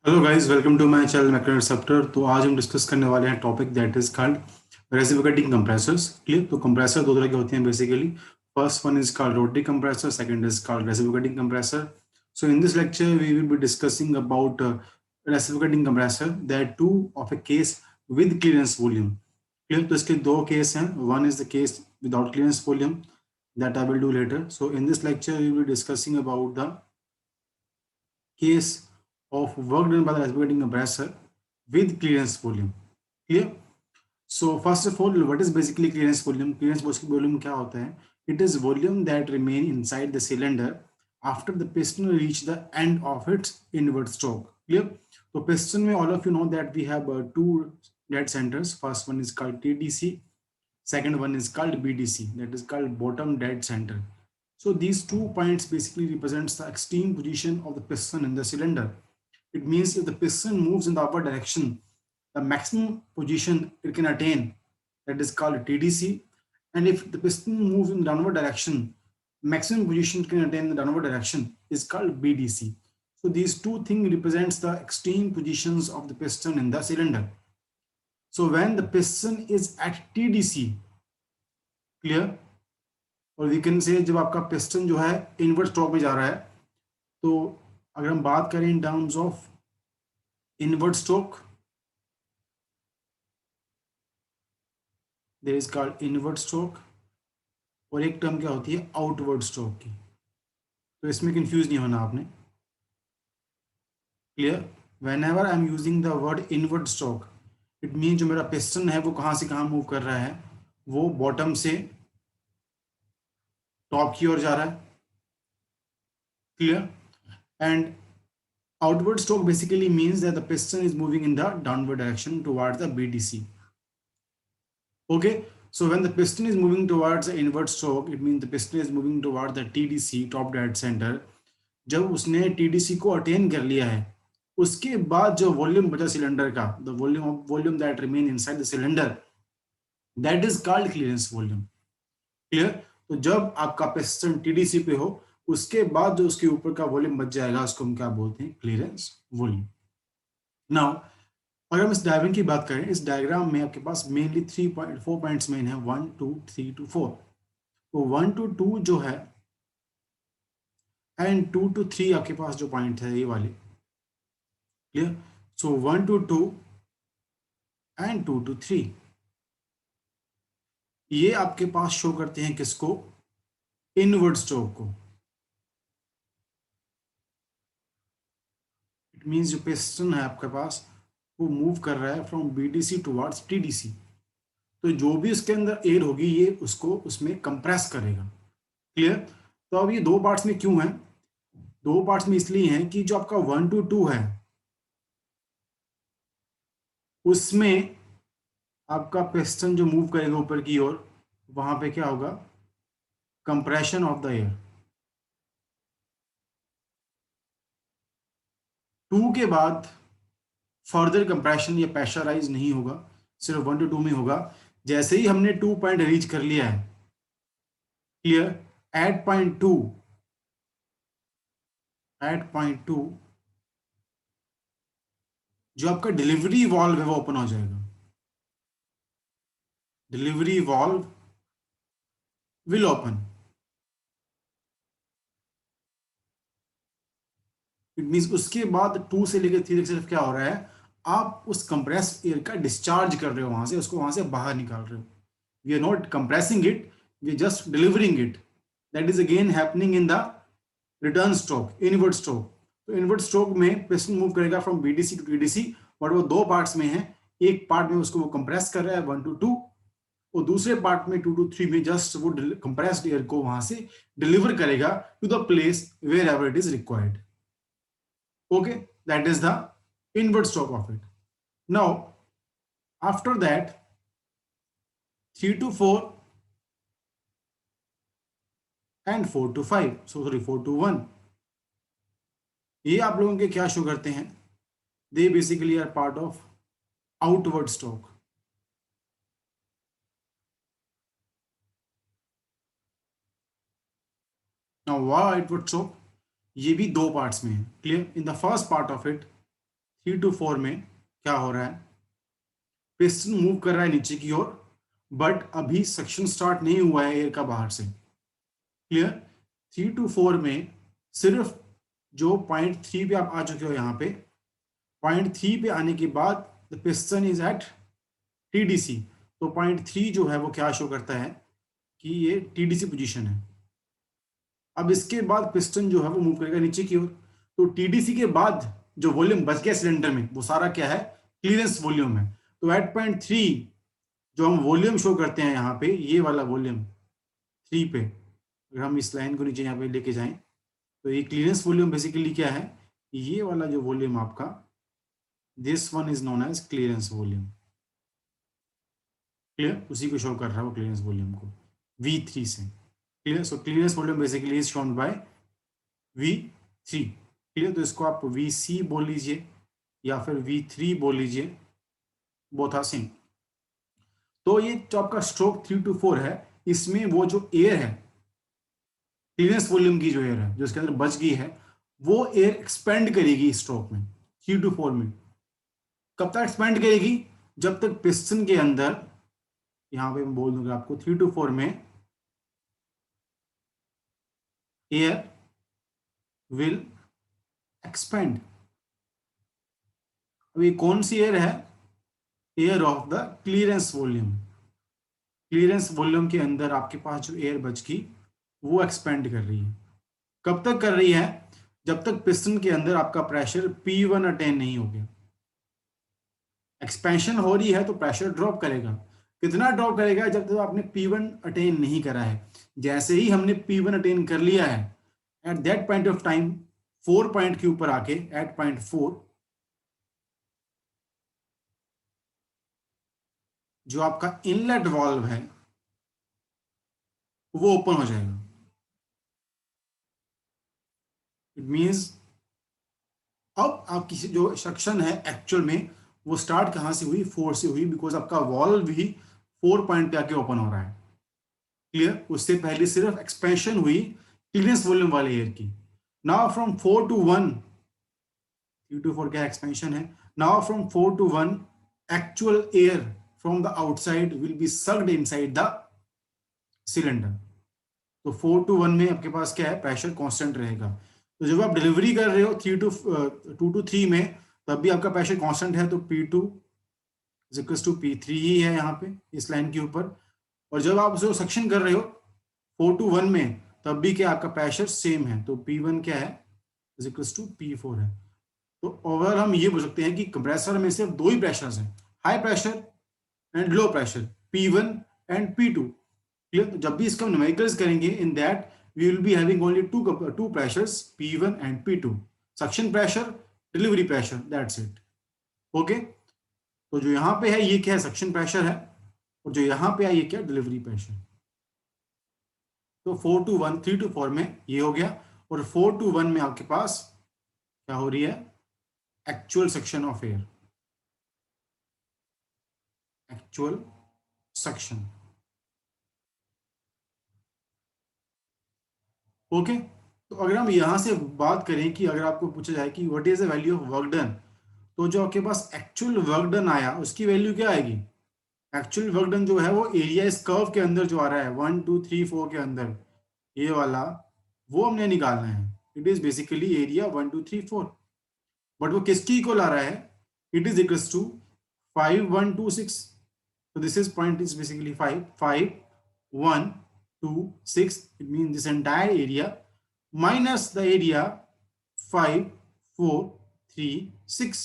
Hello guys, welcome to my channel macro receptor. तो आज हम डिस्कस करने वाले हैं topic that is called reciprocating compressors. Clear. तो कंप्रेसर दो तरह के होते हैं basically. First one is called rotary compressor, second is called reciprocating compressor. So in this lecture we will be discussing about reciprocating compressor, that too of a case with clearance volume. Clear. तो इसके दो case हैं. One is the case without clearance volume, that I will do later. So in this lecture we will be discussing about the case of work done by the reciprocating compressor with clearance volume. Clear? So first of all, what is basically clearance volume? Clearance volume क्या होता है? It is volume that remain inside the cylinder after the piston reach the end of its inward stroke. Clear? So piston में all of you know that we have two dead centers. First one is called TDC. Second one is called BDC, that is called bottom dead center. So these 2 points basically represents the extreme position of the piston in the cylinder. It means if the piston moves in the upward direction, the maximum position it can attain, that is called TDC. And if the piston moves in the downward direction, maximum position it can attain in the downward direction is called BDC. So these two things represents the extreme positions of the piston in the cylinder. So when the piston is at TDC, clear, और we can say जब आपका piston जो है invert stroke में जा रहा है, तो अगर हम बात करें in terms of invert stroke, there is called invert stroke, और एक टर्म क्या होती है आउटवर्ड स्ट्रोक की. तो इसमें कंफ्यूज नहीं होना आपने. Clear. Whenever I am using the word invert stroke, it mean जो मेरा पिस्टन है वो कहाँ से कहाँ मूव कर रहा है, वो बॉटम से टॉप की ओर जा रहा है. Clear. And outward stroke basically means that the piston is moving in the downward direction towards the BDC. Okay, so when the piston is moving towards the inward stroke, it means the piston is moving towards the TDC, top dead center. जब उसने TDC को attain कर लिया है, उसके बाद जो volume बचा सिलेंडर का, the volume that remain inside the cylinder, that is called clearance volume. Clear. तो जब आपका पिस्टन TDC पे हो, उसके बाद जो उसके ऊपर का वॉल्यूम बच जाएगा, उसको हम क्या बोलते हैं, क्लियरेंस वॉल्यूम. नाउ अगर हम इस डायग्राम की बात करें, इस डायग्राम में आपके पास मेनली 4 पॉइंट्स मेन है, 1 2 3 to 4. तो 1 to 2 जो है एंड 2 to 3 आपके पास जो पॉइंट है ये वाले. Clear. So 1 to 2 and 2 to 3 ये आपके पास शो करते हैं किसको, इनवर्ड स्ट्रोक को. इट मींस जो पिस्टन है आपके पास वो मूव कर रहा है फ्रॉम बीडीसी टुवर्ड्स टीडीसी. तो जो भी उसके अंदर एयर होगी ये उसको उसमें कंप्रेस करेगा. क्लियर. तो अब ये दो पार्ट्स में क्यों है, दो पार्ट्स में इसलिए हैं कि जो आपका 1 to 2 है उसमें आपका पिस्टन जो मूव करेगा ऊपर की ओर, वहां पे क्या होगा, कंप्रेशन ऑफ द एयर. 2 के बाद फर्दर कंप्रेशन या प्रेशराइज नहीं होगा, सिर्फ 1 to 2 में होगा. जैसे ही हमने 2 पॉइंट रीच कर लिया है, क्लियर, एट पॉइंट टू जो आपका डिलीवरी वॉल्व है वो ओपन हो जाएगा. Delivery valve will open. It means उसके बाद 2 से लेकर 3 तक सिर्फ क्या हो रहा है, आप उस कंप्रेस एयर का डिस्चार्ज कर रहे हो, वहां से उसको वहां से बाहर निकाल रहे हो. We are not compressing it, we are just delivering it. That is again happening in the return stroke, inward stroke. तो इनवर्ड स्ट्रोक में पिस्टन मूव करेगा from BDC to TDC, but वो दो पार्ट्स में है. एक पार्ट में उसको वो कंप्रेस कर रहा है 1 to 2, और दूसरे पार्ट में 2 to 3 में जस्ट वो कंप्रेस्ड एयर को वहां से डिलीवर करेगा to the place wherever it is required. Okay, that is the inward stroke of it. Now after that 3 to 4 and 4 to 5, so sorry 4 to 1, ये आप लोगों के क्या शो करते हैं, they basically are part of outward stroke. Now why outward stroke, ये भी दो पार्ट्स में है. Clear. In the first part of it 3 to 4 में क्या हो रहा है, पिस्टन मूव कर रहा है नीचे की ओर, बट अभी सक्शन स्टार्ट नहीं हुआ है एयर का बाहर से। क्लियर? 3 to 4 में सिर्फ जो .3 पे आप आ चुके हो, यहाँ पे .3 पे आने के बाद the piston is at TDC। तो .3 जो है वो क्या शो करता है कि ये TDC पोजीशन है। अब इसके बाद पिस्टन जो है वो मूव करेगा नीचे की ओर। तो TDC के बाद जो वॉल्यूम बच गया सिलेंडर में, वो सारा क्या है, क्लियरेंस वॉल्यूम है। तो एट .3 जो हम वॉल्यूम शो करते हैं यहाँ पे, ये वाला वॉल्यूम 3 पे, अगर हम इस लाइन को नीचे यहाँ पे लेके जाएं, तो ये क्लियरेंस वॉल्यूम बेसिकली क्या है, ये वाला जो वॉल्यूम आपका, this one is known as clearance volume. Clear? उसी को शो कर रहा है वो क्लियरेंस वॉल्यूम को V3 से। Clear? So clearance volume basically is shown by V3। Clear? तो इसको आप VC बोल लीजिए या फिर V3 बोल लीजिए, बोथ आर सेम। तो ये जो आपका स्ट्रोक 3 to 4 है, इसमें वो जो एयर है, क्लियरेंस वॉल्यूम की जो एयर है जो इसके अंदर बच गई है, वो एयर एक्सपेंड करेगी स्ट्रोक में 3 to 4 में। कब तक एक्सपेंड करेगी? जब तक पिस्टन के अंदर, यहां पे मैं बोल दूंगा आपको, 3 to 4 में एयर विल एक्सपेंड। अभी कौन सी एयर है? Air of the clearance volume. Clearance volume के अंदर आपके पास जो एयर बच गई वो एक्सपेंड कर रही है। कब तक कर रही है? जब तक पिस्टन के अंदर आपका प्रेशर P1 अटेन नहीं हो गया। एक्सपेंशन हो रही है तो प्रेशर ड्रॉप करेगा। कितना ड्रॉप करेगा? जब तक आपने P1 अटेन नहीं करा है। जैसे ही हमने P1 अटेन कर लिया है, at that point of time 4 point के ऊपर आके, एट .4 जो आपका इनलेट वाल्व है वो ओपन हो जाएगा। इट मींस अब आपकी जो सक्शन है एक्चुअल में वो स्टार्ट कहां से हुई? 4 से हुई, बिकॉज आपका वॉल्व भी 4 पॉइंट पे आके ओपन हो रहा है। क्लियर? उससे पहले सिर्फ एक्सपेंशन हुई क्लियरेंस वॉल्यूम वाले एयर की। नाउ फ्रॉम 4 to 1, 3 to 4 क्या एक्सपेंशन है। Now from 4 to 1 actual air from the outside will be sucked inside the cylinder. तो 4 to 1 में आपके पास क्या है? प्रेशर कांस्टेंट रहेगा। तो जब आप डिलीवरी कर रहे हो 2 to 3 में, तब भी आपका प्रेशर कांस्टेंट है, तो P2 is equal to P3 ही है यहाँ पे इस लाइन के ऊपर। और जब आप उसे सक्शन कर रहे हो 4 to 1 में, तब भी क्या आपका प्रेशर सेम है, तो P1 क्या है? इज इक्वल टू P4 है। तो ओवरऑल हम ये बोल सकते हैं कि कंप्रेसर में सिर्फ दो ही प्रेशर हैं, high pressure and low pressure, P1 and P2। Clear? तो जब भी इसका न्यूमेरिकल्स करेंगे, in that we will be having only two pressures, P1 and P2, suction pressure, delivery pressure, that's it. Okay? तो जो यहां पे है ये क्या है? सक्शन प्रेशर है, और जो यहां पे है ये क्या? Delivery pressure. तो 4 to 1, 3 to 4 में ये हो गया, और 4 to 1 में आपके पास क्या हो रही है? Actual suction of air, actual suction. Okay? तो अगर हम यहां से बात करें कि अगर आपको पूछा जाए कि what is the value of work done, तो जो आपके पास एक्चुअल वर्क डन आया उसकी वैल्यू क्या आएगी? एक्चुअल वर्क डन जो है वो एरिया इस कर्व के अंदर जो आ रहा है 1 2 3 4 के अंदर, ये वाला, वो हमने निकालना है। It is basically area 1 2 3 4, but वो किसकी इक्वल आ रहा है? It is equals to 5 1 2 6। so this is point is basically 5 5 1 2 6। it means this entire area minus the area 5 4 3 6।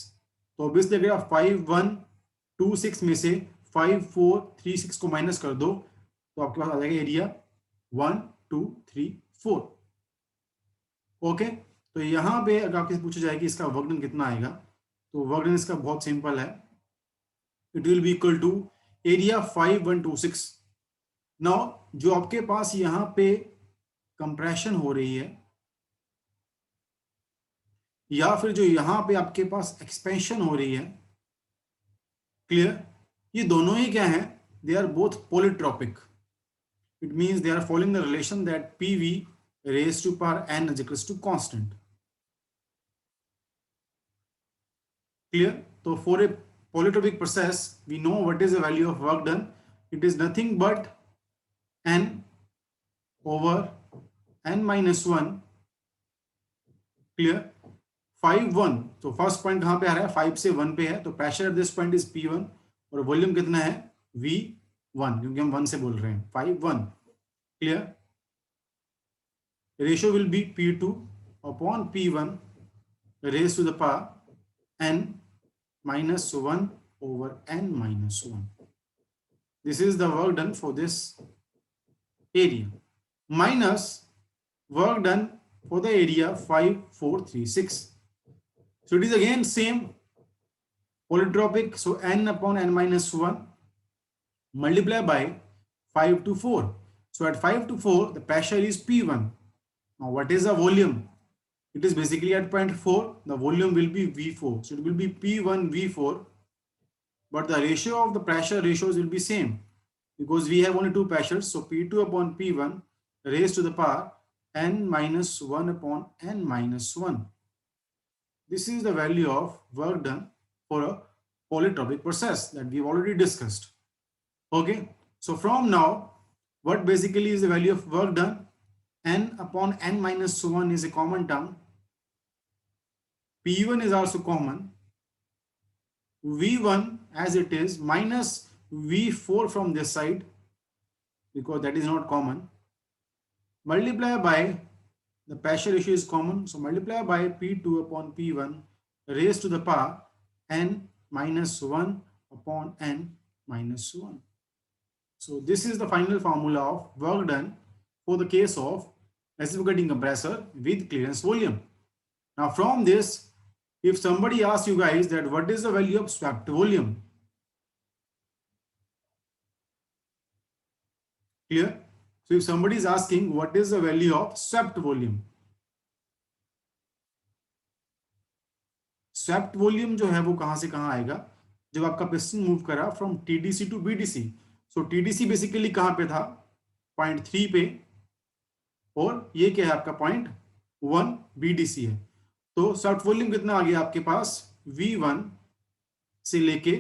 तो ऑब्वियसली अगर आप 5 1 2 6 में से 5 4 3 6 को माइनस कर दो, तो आपके पास आ जाएगा एरिया 1 2 3 4। ओके? तो यहां पे अगर आपसे पूछा जाए कि इसका वर्क डन कितना आएगा, तो वर्क डन इसका बहुत सिंपल है। It will be equal to area 5 1 2 6। Now जो आपके पास यहां पे कंप्रेशन हो रही है, या फिर जो यहां पे आपके पास एक्सपेंशन हो रही है, क्लियर? ये दोनों ही क्या है? They are both polytropic. It means they are following the relation that PV raised to power n is equals to constant। Clear? So for a polytropic process, we know what is the value of work done. It is nothing but n over n minus 1. Clear? 5 1. तो first point कहां पे आ रहा है? 5 से 1 पे है, तो pressure at this point is P1 और वॉल्यूम कितना है? V1, क्योंकि हम 1 से बोल रहे हैं. 5 1. Clear? Ratio will be P2 upon P1 raised to the power n minus 1 over n minus 1. This is the work done for this area. Minus work done for the area 5 4 3 6. So it is again same polytropic. So n upon n minus 1 multiply by 5 to 4. So at 5 to 4 the pressure is P1. Now what is the volume? It is basically at point 4. The volume will be V4. So it will be P1 V4. But the ratio of the pressure ratios will be same because we have only two pressures. So P2 upon P1 raised to the power n minus 1 upon n minus 1. This is the value of work done for a polytropic process that we've already discussed. Okay. So from now, what basically is the value of work done? N upon n minus 1 is a common term. P1 is also common. V1 as it is minus V4 from this side because that is not common. Multiply by the pressure ratio is common. So multiply by P2 upon P1 raised to the power n minus 1 upon n minus 1. So this is the final formula of work done for the case of reciprocating compressor with clearance volume. Now from this, if somebody asks you guys that what is the value of swept volume? Clear? So if somebody is asking what is the value of swept volume? Swept volume जो है वो कहां से कहां आएगा? जब आपका piston move करा from TDC to BDC. So TDC basically कहां पे था? पॉइंट 3 पे, और ये क्या है आपका पॉइंट 1 BDC है. तो सॉफ्ट वॉल्यूम कितना आ गया आपके पास? V1 से लेके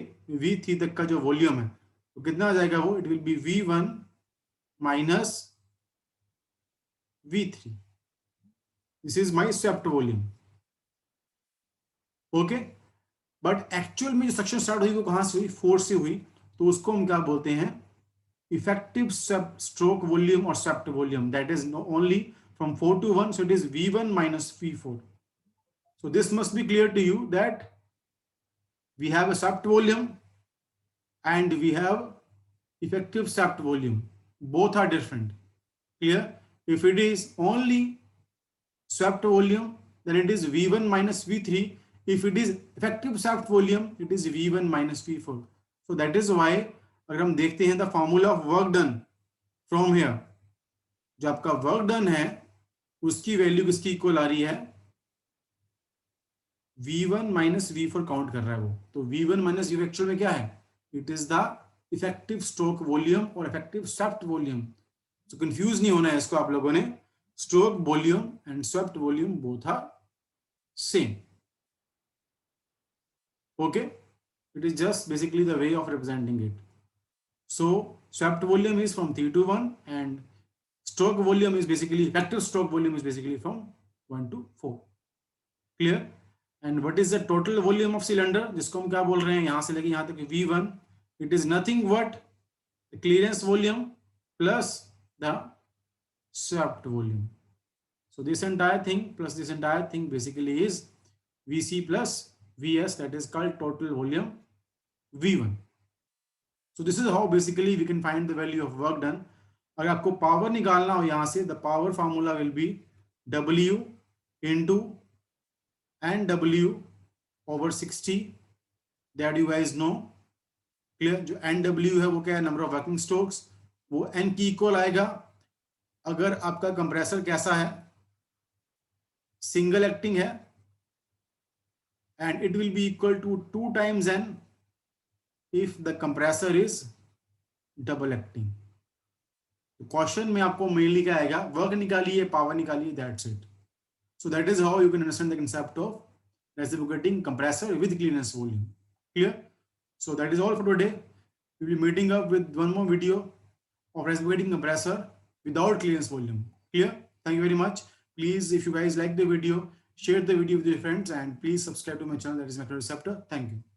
V3 तक का जो वॉल्यूम है तो कितना आ जाएगा वो? It will B V1 minus V3. This is my soft volume. Okay. But actual में जो सक्शन स्टार्ट हुई वो कहां से हुई? 4 से हुई. तो उसको हम क्या बोलते हैं? इफेक्टिव स्ट्रोक वॉल्यूम और soft volume. That is only from 4 to 1. So it is V1 minus V4. So this must be clear to you that we have a swept volume and we have effective swept volume. Both are different. Clear? If it is only swept volume, then it is V1 minus V3. If it is effective swept volume, it is V1 minus V4. So that is why अगर हम देखते हैं the formula of work done from here, जो आपका work done है उसकी value किसकी equal आ रही है? V1 माइनस V4 काउंट कर रहा है वो. तो V1 माइनस V4 एक्चुअल में क्या है? It is the effective stroke volume और इफेक्टिव स्वेप्ट वॉल्यूम. तो कंफ्यूज नहीं होना है इसको आप लोगों ने. Stroke volume and swept volume both are same. Okay. It is just basically the way of representing it. So swept volume is from 3 to 1 and stroke volume is basically effective stroke volume is basically from 1 to 4. Clear? And what is the total volume of cylinder? जिसको हम क्या बोल रहे हैं? यहां से लेके यहां तक V1. It is nothing but the clearance volume plus the swept volume. So this entire thing plus this entire thing basically is VC plus VS, that is called total volume V1. So this is how basically we can find the value of work done. अगर आपको power निकालना हो यहां से, the power formula will be W into NW over 60. that you guys know. Clear? जो NW है वो क्या है? Number of working strokes. वो N की इक्वल आएगा अगर आपका कंप्रेसर कैसा है? सिंगल एक्टिंग है, and it will be equal to 2 times N if the compressor is double acting. Question में आपको मेनली क्या आएगा? वर्क निकालिए, पावर निकालिए, that's it. So that is how you can understand the concept of reciprocating compressor with clearance volume. Clear? So that is all for today. We will be meeting up with one more video of reciprocating compressor without clearance volume. Clear? Thank you very much. Please, if you guys like the video, share the video with your friends and please subscribe to my channel, that is Macro Receptor. Thank you.